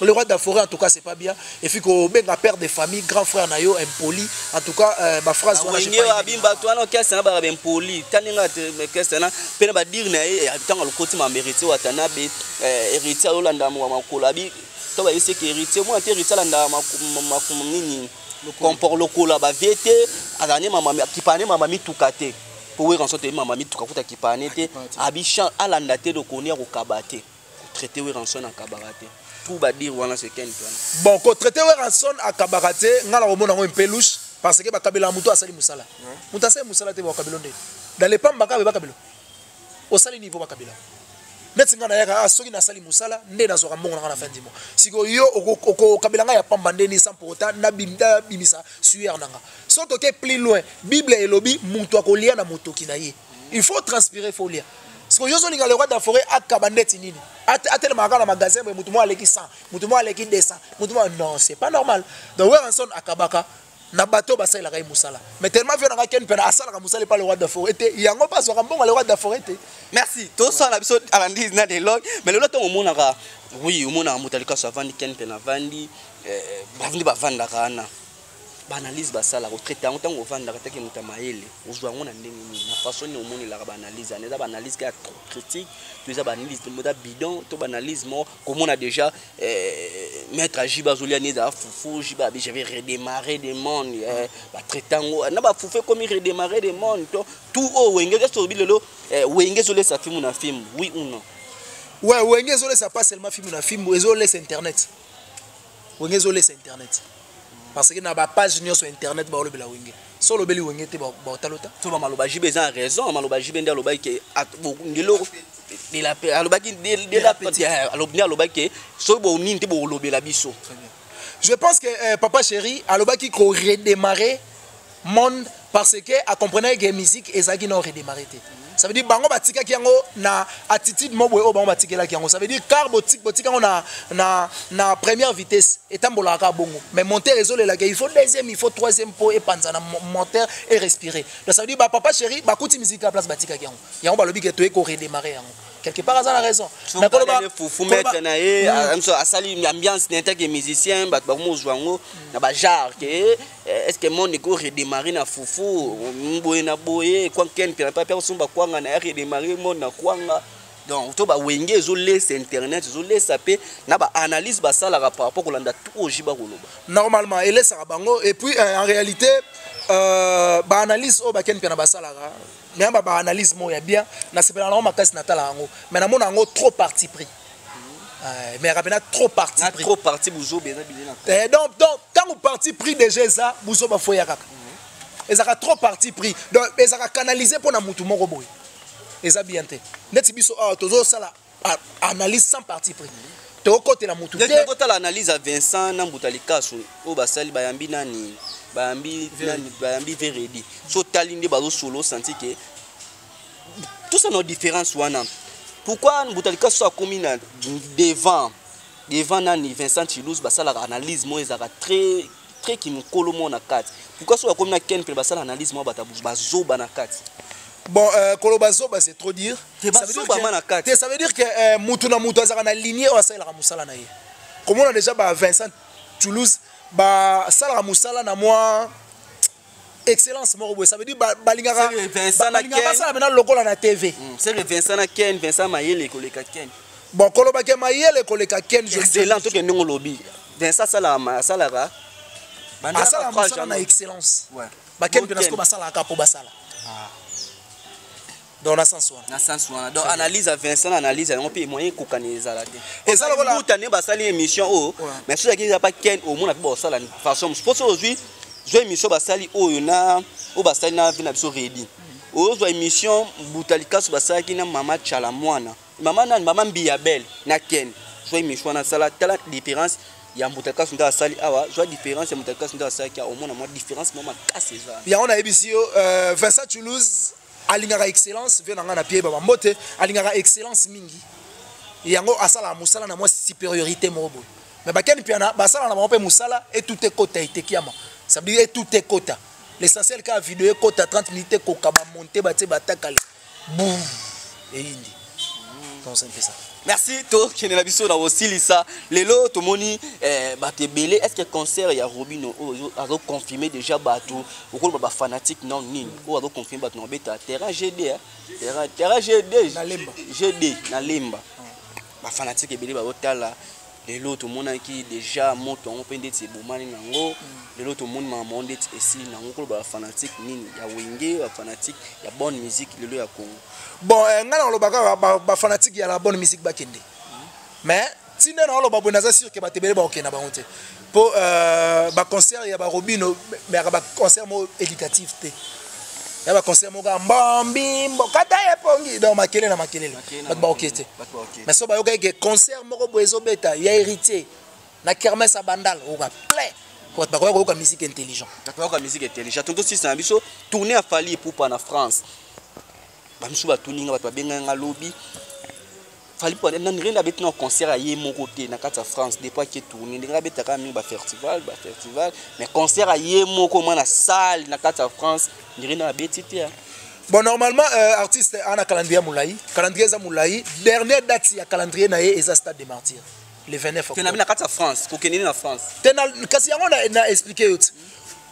le roi de la forêt en tout cas c'est pas bien et puis ko benga père de famille grand frère na yo impoli en tout cas ma phrase wana je pas bimba to ana kesa na ba impoli taninga kesa na pena ba dire na e habitanga lokoti ma mérité watana be héritier olanda mo makolo abi to ba yese ke héritier mo héritier landa nini comport lokola ba vete azane mama kipane mama mitukate pour Weranson te mama mitukakuta kipane te abishan alanda te dokonia ko kabate traiter Weranson en kabarate pour ba dire wana c'est Ken Piana bon ko traiter Weranson à kabarate ngala ko mona ngo pelouche parce que ba kabela muto asali musala muto asali musala te ba kabelo nde dans les pamba ka ba kabelo au sali niveau ba kabela netinga na yaka soki na sali musala nde na zoka mbongo na fin du mois siko yo oko kabelanga ya pamba ndeni sans pour autant na bimda bimisa sueur nanga so to ke plus loin bible elobi mutu akolia na motoki na ye il faut transpirer faut lire siko yo zolinga le roi de la forêt akabandeti nini atele maka na magasin mutu mo aleki 100 mutu mo aleki 200 mutu mo non c'est pas normal donc Weranson akabaka na bateau ba sala kai musala mais tellement vieux na Ken Piana asala ka musala pas le roi de la forêt te yango pas so mbongo le roi de la forêt te merci to ça la biso analyse na de log mais le temps on monaka oui on mona mutalika so vandi Ken Piana vandi bavandi bavanda kana banalise basala ko traiter en tant que vanda kataki mutamaele ozwa ngona ndenge na façon ni omoni la banalise aneza banalise ka critique tu za banalise moda bidon to banalise mo comme on a déjà maître Ajiba Zoliani da fufu Jiba je vais redémarrer des mondes ba traitango na ba fufu comme redémarrer des mondes tout o wenge que so bilelo wenge zo laisse film na film oui ou non ouais wenge zo laisse pas seulement film na film zo laisse internet wenge zo laisse internet parce que na ba page sur internet ba olobela wenge so lobeli wenge te ba talota to ba maloba Jibe za raison maloba Jibe nda loba ke ngelo de la aloba ki de la petit alobi aloba ke so bo ninte bo lobela biso. Je pense que papa chéri aloba ki ko redémarrer monde parce que a comprendre que musique ezaki no redémarrer te. Ça veut dire bango batika ki yango na attitude mo boyo bango batikela ki yango ça veut dire car botika on na première vitesse etambola ka bongo mais monter réseau le la il faut deuxième il faut troisième pour et panza na monter et respirer donc ça veut dire ba papa chéri ba kuti musique à place batika ki yango ba lobi ke to ko redémarrer yango quelque part aza na raison mais quand on faut mettre na ye asali ambiance n'était que musicien ba mo zwango na ba genre que est-ce que mon égo redémarrer na fufu mboye na boye kwa ken pia pa somba kwanga na redémarrer mon na kwanga donc to ba wenge zo laisse internet zo laisse sapé na ba analyse ba sala par rapport kolanda tout jiba koloba normalement et laisse bango et puis en réalité ba analyse o ba ken pia na ba sala mais ba analyse mo ya bien na sepela na makasi na tala yango mais na mona yango trop parti pris mais rapena trop parti pris trop parti buzo beza bilena donc quand vous parti pris déjà ça buzo ba foya kaka ezaka trop parti pris donc ezaka canaliser pour na mutu moko boy eza bien te neti biso tozo sala analyse sans parti pris to côté la mutu te côté l'analyse à Vincent na Mbutalikasu o basali bayambi nani bayambi veredi so talinde bazo solo senti que tout ça nos différences wana pourquoi Mbutalikasu a commis devant nani Vincent Chilouze basala analyse mo ezaka très qui mukolo mo na kati pourquoi so a commis na ken pe basala analyse mo batabu bazoba na kati. Bon, Kolobazo, c'est trop dire. Ça veut dire que Moutouna Moutouazara a aligné au Salah Moussala. Comme on a déjà Vincent Toulouse, Salah Moussala na moi excellence Morobo. Ça veut dire Balingara Vincent maintenant logo na TV. C'est Vincent na Ken, Vincent Mayele koleka Ken. Bon, Kolobake Mayele koleka Ken, excellent tout que nous lobby. Vincent Salara Salah Moussala na excellence. Ouais. Ba Ken Penasco basala kapo basala. Dans la sens donc analyse à Vincent analyse on peut moyen kokaneza la et ça le bout année basali émission oh mais ceux qui n'a pas Ken au monde a pas ça la façon je pense aujourd'hui je émission basali oh na au basali na vina biso ready oh zo émission Mbutalikasu basali na mama chala mwana mama Mbiabel na Ken zo émission na sala telle différence ya Mbutalikasu nda sali awa zo différence ya Mbutalikasu nda sali au monde moi différence mama casse ça ya on a ebisio Vincent Toulouse alingara excellence vient na pied ba mbote alingara excellence mingi yango asala musala na moi supériorité mobo mais ba ken piana basala na mpe musala et tout est kota itekiama ça veut dire tout est kota l'essentiel ka vidéo kota 30 minutes ko ka ba monter ba te batakale boum et indi donc c'est ça. Merci to kene la biso na osilisa lelo to moni batebele est-ce que concert ya Robino a confirmé déjà bato okolo ba fanatique non nini o a confirmé bato no beta terrain GD terrain GD na lemba ba fanatique ebele ba otala lelo to mona ki déjà moto on peut ndeti bomani nango lelo to moni ma monde esi nango ko ba fanatique nini ya wenge ba fanatique ya bonne musique lelo ya Congo. Bon ngana lobaka ba fanatique ya la bonne musique bakende mais tinde na loba bonaza sûr que batebele ba okena ba honte pour ba concert ya ba Robino mais ba concert mo éducatif te ya ba concert mo ga mbambi mbokata epongi donc makele na makelele ba okete mais so ba yoka ke concert moko boezo beta ya héritier na kermesse bandal o ga plein pour ba ko musique intelligent ba musique intelligent tonto si ça biso tourner à Fali pour pa na France bamisu batuninga bato babenga nga lobby Fali pour na rien abet na concert à yé mon côté na kata France depuis que tourner ndinga betaka mi ba festival mais concert à yé mon comment na salle na kata France rien abet tite. Bon normalement artiste ana calendrier za moulayi dernière date ya calendrier na yé eza stade des martyrs le 29 octobre na kata France ko kenini na France tena kasi yango na expliquer yot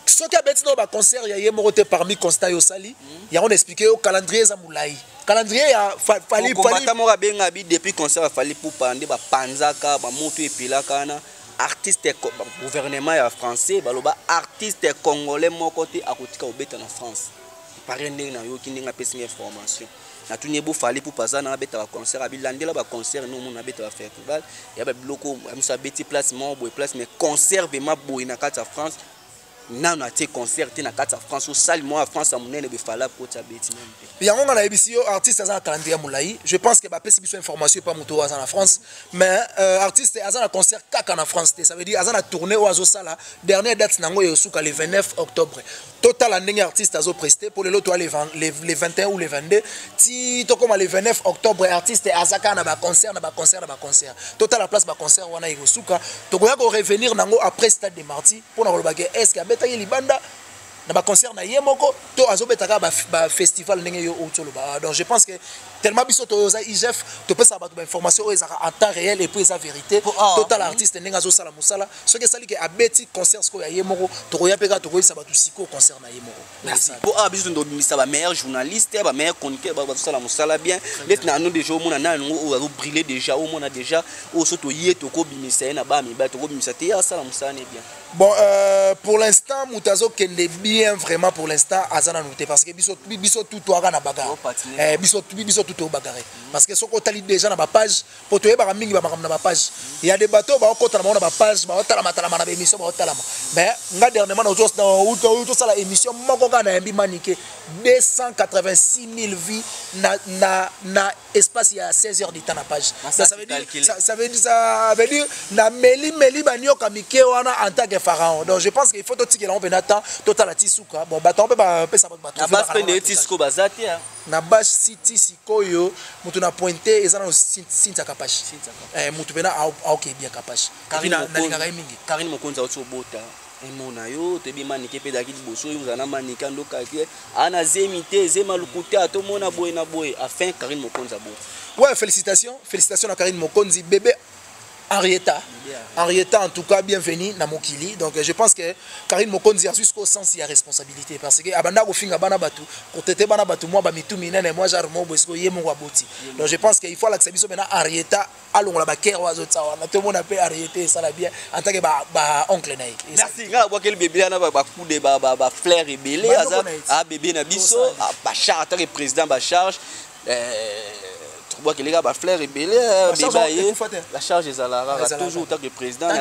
ce qui a bêti dans le concert, il y a un parmi Constat et Osali. Il y a expliqué au calendrier Zamoulaï. Calendrier, il a fallu. Depuis concert, il fallait pour prendre Panzaka, Moto et Pilakana, artiste gouvernement français, artiste congolais, mon côté, à côté de en France. Par exemple, il y a une information. Na tout niveau fallait pour passer na beta concert abilande la ba concert nous mon beta festival il y a bloco amsa beti place mon boy place mais concert vraiment boy na kata France. Na na te concert na kata France au salle moi France amunene be fala pour ta beti même yango na ebisi yo artiste azana calendrier moulayi je pense que ba pesi biso information pas moto azana France mais artiste azana concert kaka na France ça veut dire azana tourner au azo sala dernière date nango yo suka le 29 octobre total ndenge artiste azo presté pour le loto les 21 ou les 22 ti to comme le 29 octobre artiste azaka na ba concert total la place ba concert wana yo suka to ko revenir nango après stade des martyrs pour na kolobake est-ce que beta libanda na ba concert na yemoko to azobetaka ba festival ndenge yo otoloba. Donc je pense que tellement biso to za IGF to pesa ba information en temps réel et puis esa vérité total artiste ndenge azosala musala ce que sali que abeti concert ko ya yemoko to koya peka to koyisa ba siko concert na yemoko. Merci. Pour biso ndo misa ba meilleur journaliste ba meilleur chroniqueur ba sala musala bien let na no déjà au mona na ngo o briller déjà au mona déjà o soto yé to ko bimisa na ba mi ba to ko bimisa te ya sala musala ne bien. Bon, pour l'instant, Moutazo kende bien vraiment pour l'instant Azana Nouté parce que biso tout toara na bagarre. Biso tout au bagarre. Parce que ce qu'on t'a dit déjà na ba page, pour toi ba mingi ba na ba page. Il y a des bateaux ba okota na ba page, ba otala matala na émission ba otala. Mais nga dernièrement na auto ça la émission moko ka na yambi manike 286 000 vies na espace il y a 16 heures de temps na page. Ça veut dire na meli ba nyoka mike wana en tant que pharaon. Donc je pense qu'il faut tout ce qu'il a en temps total à Tisuka. Bon baton peut pas ça va na base de Tisuko bazati na base city sikoyo mutu na pointé ezana sinta kapashi. Mutu bena OK bien kapashi. Karine Mokonza otsobota emona yo tebi manike pe daki liboso yo zana manika ndoka ke ana zemite zema lukuta atomona boye na boye afin Karine Mokonza bo. Ouais, félicitations à Karine Mokonzi bébé Henrietta en tout cas bienvenue na Mokili. Donc je pense que Karine Mokonzi a jusqu'au sens il y a responsabilité parce que abanda ko finga bana batu ko tete bana batu moi ba mitu minene moi jar mo bosko yemo wa boti. Donc je pense qu'il faut l'accepter so maintenant Henrietta alongola ba kero azo tsawa na tout monde appelle Henrietta ça la bien en tant que ba oncle naï. Merci nga bo quel bébé na ba coup de ba fleur rebelle a bébé na biso ba charge tant que président ba charge que les gars fleur rebelle la charge des alara toujours tant que président na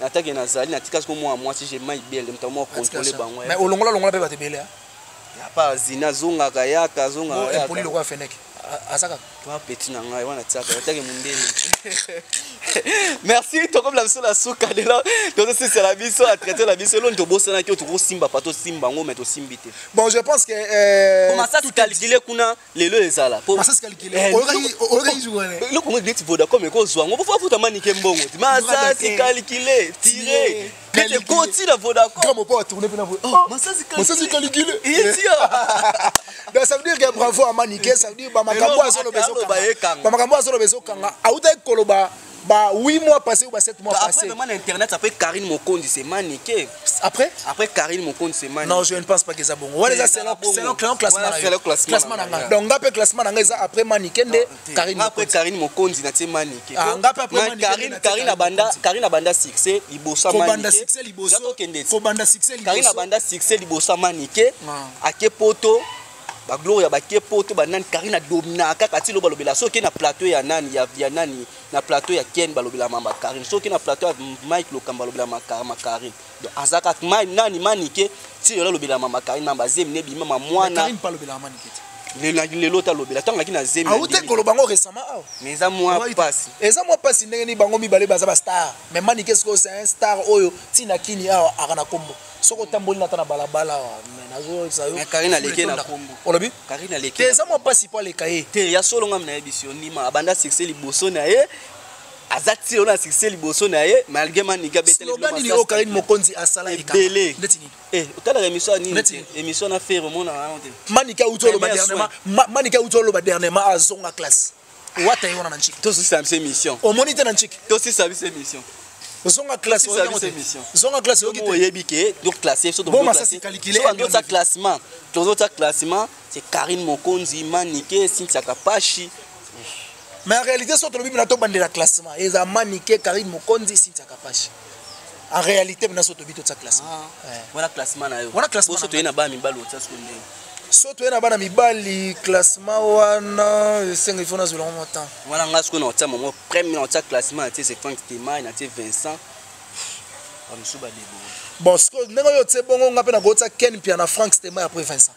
tant que nazali na tika ko moi si j'ai mai belle notamment contrôler bango mais olongola pe ba tebele ya pas zina zonga kayaka zonga poli lokwa feneki asaka toi petit na ngai wana tsaka otake mundele. Merci to comme la biso la souka de là to c'est la biso à traiter la biso lo ndobo sana ki to simba pato simba ngo meto simbite. Bon je pense que comment ça se calculer kuna lelo ezala comment ça se calculer ori jouer le comment dit Vodacom e ko zwa ngo faut futa manike mbongo ma ça se calculer tirer que côté la Vodacom comme pas tourner na ma ça se calculer donc ça veut dire que bravo à Maniké, ça veut dire ba makambo azolo bezo kanga auta koloba ba 8 mois passés ou ba 7 mois passés. Après internet après Karine Mokonzi c'est Maniké. Après Karine Mokonzi c'est Maniké. Non, je ne pense pas que ça bon. Voilà c'est un classement. Donc ngape classement na ngeza après Maniké de Karine. Après Karine Mokonzi na tie Maniké. Ngape après Maniké Karine banda succès libosa Maniké. Ko banda succès libosa. Karine banda succès libosa Maniké. Akepoto ba gloria ba kepoto ba nani Karine domina kaka ti lo balobela soki na plateau ya nani ya nani na plateau ya Ken balobela mamba Karine soki na plateau ya Mike Lokamba balobela mama Karine donc azaka nani Maniké ti lo lobela mamba Karine mamba zemne bima mwana Karine pas lobela Maniké le lota lobela tanga ki na zemne auté kolobango récemment mais ça moi passe ndenge ni bango mibale baza ba star mais Maniké c'est un star oyo tina kini akana kombo soko tamboli na tana balabala mais Karine aleke na kombo olobi Karine aleke te ça moi pas si pas les cahiers te ya solo ngam na émission nima abanda succès liboso na ye azati ona succès liboso na ye malgré Maniké betele slogan ni o Karine Mokonzi asala ekele otala émission ni émission na faire mona Maniké utolo ba dernièrement Maniké utolo ba dernièrement azonga classe wata yona na nchiki to c'est sa émission o moniteur na nchiki to c'est sa émission zonga classe zonga classe oyebike donc classé so bon ça c'est calculé dans sa classement c'est Karine Mokonzi Maniké Cynthia Kapashi mais en réalité so to bimina to bandela classement eza Maniké Karine Mokonzi Cynthia Kapashi en réalité bina so to bito sa classement voilà classement na yo voilà classement so to ina ba mibalo tsa seconde so to ina bana mibali classement wana 5 il faut na zo long temps voilà ngasko na otsa momo premier na otsa classement c'est Franck Tema na Vincent on suba debo bon ce que ndenge yo tse bongo ngape na gotsa Ken pia na Franck Tema après Vincent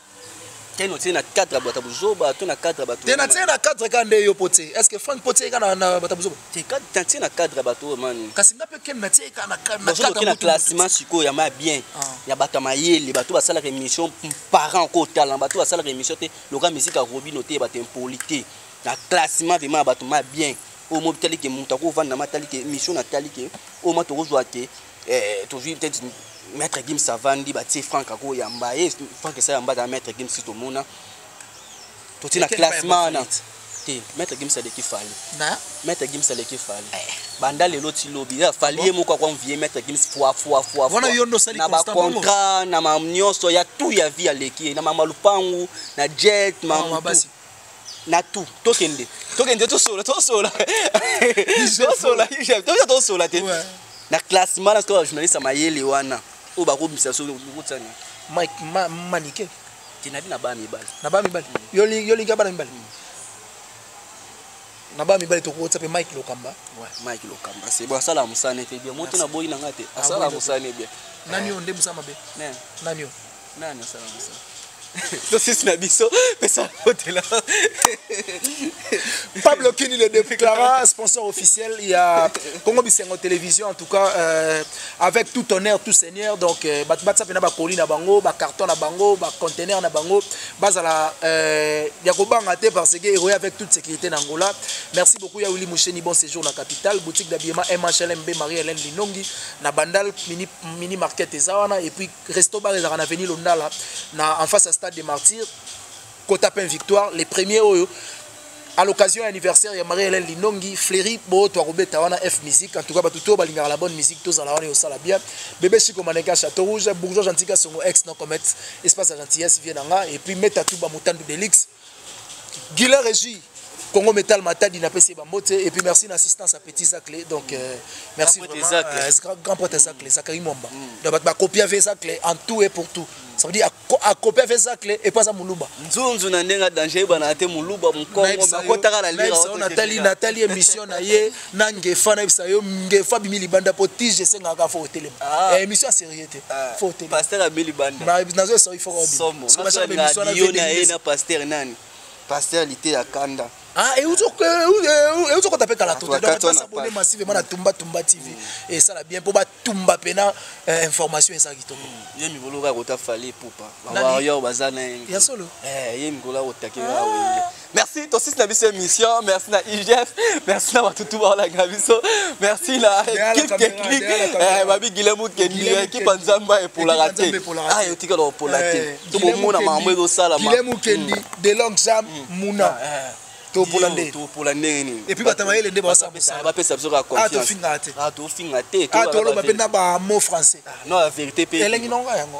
Ken otse na 4 bata buzoba to na 4 bata te na tse na 4 kande yo poté est-ce que Franck poté kana na bata buzoba te 4 tse na 4 bata man kasi ngape Ken na tse kana na 4 na classement siko ya ma bien ya bata mayele bato basala émission parents ko talent bato basala émission te loka musique a Robino te bata impolité na classement vraiment bato ma bien au mo tali ke muta ko vanda matali ke mission na tali ke au mo to kozwa te toujours peut-être maître Gims Savandi ba ti Franck ko yamba et Franck ça yamba da maître Gims to mona to ti na classement na te maître Gims de ki fali na maître Gims de ki fali banda lelo ti lobi ya fali ye mo kwa vie maître Gims fois wana yondo sali na ba contrat na ma nyonso ya tout ya vie aleki na mama lupangu na jet mama basi na tout tokende to sola te na classement na to journaliste mayele wana o ba ko bisa so kutsana Mike manike tinadi na ba mibali yoli ngaba na mibali na ba mibali to ko tsape Mike Lokamba Mike Lokamba c'est bon sala musane te bien moto na boyi na ngate asala musane bien nani on ndemu sama be nani asala musane Tosis na biso pesa hôtel. Pablo Kini le déclara sponsor officiel. Il y a Congo Bisengo Télévision en tout cas avec tout honneur, tout seigneur. Donc batsa pena ba colis na bango, ba carton na bango, ba conteneur na bango. Bazala yakobanga te parce que héros avec toute sécurité na Angola. Merci beaucoup ya Willy Moucheni bon séjour na capitale, boutique d'habillement MHLMB Marie-Hélène Linongi na Bandal mini market ezawana et puis resto bar ezara na avenue Londala na en face à Stade des Martyrs, Kotapin Victoire, les premiers à l'occasion anniversaire de Marie-Hélène Linongi, Fléry, Bo, Toarobé, Tawana, F Musique, en tout cas, tout balinga la bonne musique, tous à la au Salabia, Bébé Chico Maneka, Château Rouge, Bourgeois Gentika, son ex, non commet, espace à gentillesse, Vienanga, et puis Metatuba Moutandu Delix, Guilain Régie, Congo Metal Matadi n'a pas Bamote, et puis merci l'assistance à Petit Zaclé, donc merci vraiment, grand prêtre Zaclé, Zachary Momba, donc ma copie avec Zaclé en tout et pour tout. Ça veut dire à copier avec ça clé et pas à Moulouba. Nzunzu na ndenga danger bana te Moulouba Mkongo makota la lira. Nathalie émission na ye nangefa na bisayo ngefa bimili banda potige senga ka fo télé. Émission sérieux té. Fo télé. Pasteur Abeli banda. Na nazo ça il faut obi. Parce que ça émission na yo na pasteur nani. Pasteur lité ya Kanda. Ah et où tu tapé kala tout. Donc pas s'abonner massivement à Tumba TV et ça la bien pour ba Tumba pena information ça qui tombe. Yemi bologa kota fali poupa. Ba yo bazana ya solo. Yemi gola otakira wenge. Merci to sis na biso émission, merci na IGF, merci na watutu ba la ngabiso, merci la équipe technique. Babi Guillemou Kendi équipe Nzamba et pour la rater. Ah yo tika pour la rater. Tout le monde a mamwe do sala. Guillemou Kendi de longue jam Mouna. To polande ni et puis batamaye le débat ça ba pesa biso ka confiance to finga te to lo ba pena ba mot français non la vérité pe elengi nonga yango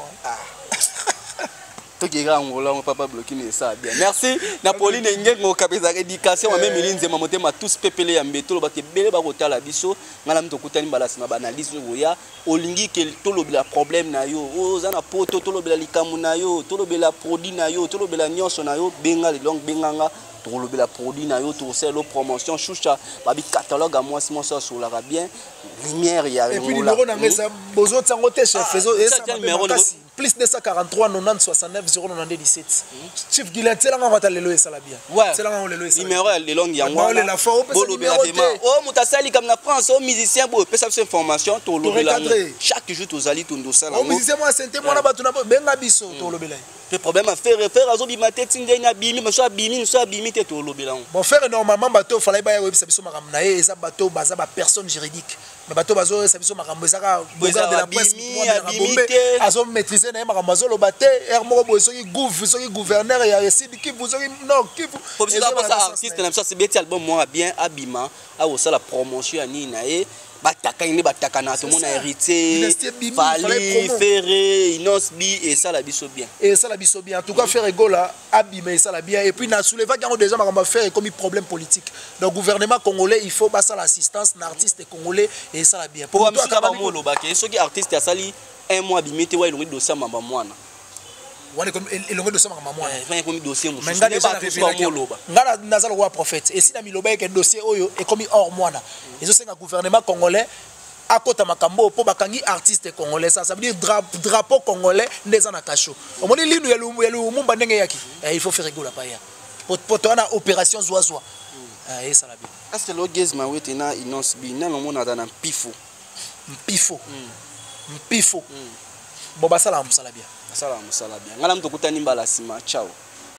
to kira ngola papa bloqué ni ça bien merci Napoline Ngengo kabeza éducation wa même linze mamotema tous pepele ya mbeto lo ba ke bele ba kotala biso ngala mto kutani balasi na banalise oya olingi ke to lo bila problème na yo oza na poto to lo bila likamu na yo to lo bila produit na yo to lo bila nyonso na yo benga le long benganga pour le produit na yo to c'est la promotion choucha babi catalogue à moi si mon ça sur la bien lumière il y a et puis numéro na ngeza bozo tsango te chef faisons et ça plus 243 90 69 092 17 chief Guilain c'est là on va t'aller le ça la bien c'est là on le numéro le long ya moi la fois bolo bela oh mutasali comme na France oh musicien bo pesa cette information to lo bela chaque jour to zali to ndo sala oh musicien moi senté moi na batu na benga biso to lo bela le problème à faire azo bi mateti ndenya bimi so abimi te to lo bela bon faire normalement bateau fallait ba web biso makam na ye eza bateau baza ba personne juridique mais bateau bazo biso makam ezaka boza de la presse azo maîtriser na makam bazo lo baté er moko bo soki gouverneur ya récide qui vous soki non qui vous pour ça artiste na ça c'est bien album moi bien abima a aussi la promotion ya ni na ye bataka ini bataka na tout monde héritier Fali Ferré Inosbi et ça la biso bien en tout cas faire égola abîmer ça la bien et puis na soulever quand déjà ma faire comme problème politique donc gouvernement congolais il faut basa l'assistance d'artistes congolais et ça la bien pour toi ka mo lo ba ke ceux qui artiste ya sali un mois bimité wa ilongi dossier mamba mwana wale comme elongo dossier mamba mwana fanya comme dossier mo ngala nazalo wa prophète et si na miloba ke dossier oyo et comme hors mwana ezo senga gouvernement congolais à côté makambo po bakangi artiste congolais ça veut dire drapeau congolais ndeza na kasho omoni linu ya lumumba ndenge yaki il faut faire rigola pa ya poto na opération zoazoa et ça la bien est-ce que l'orgasme wete na Inosbi na mona na mpifo bon bah ça la bien ngala mto kutani mbala sima ciao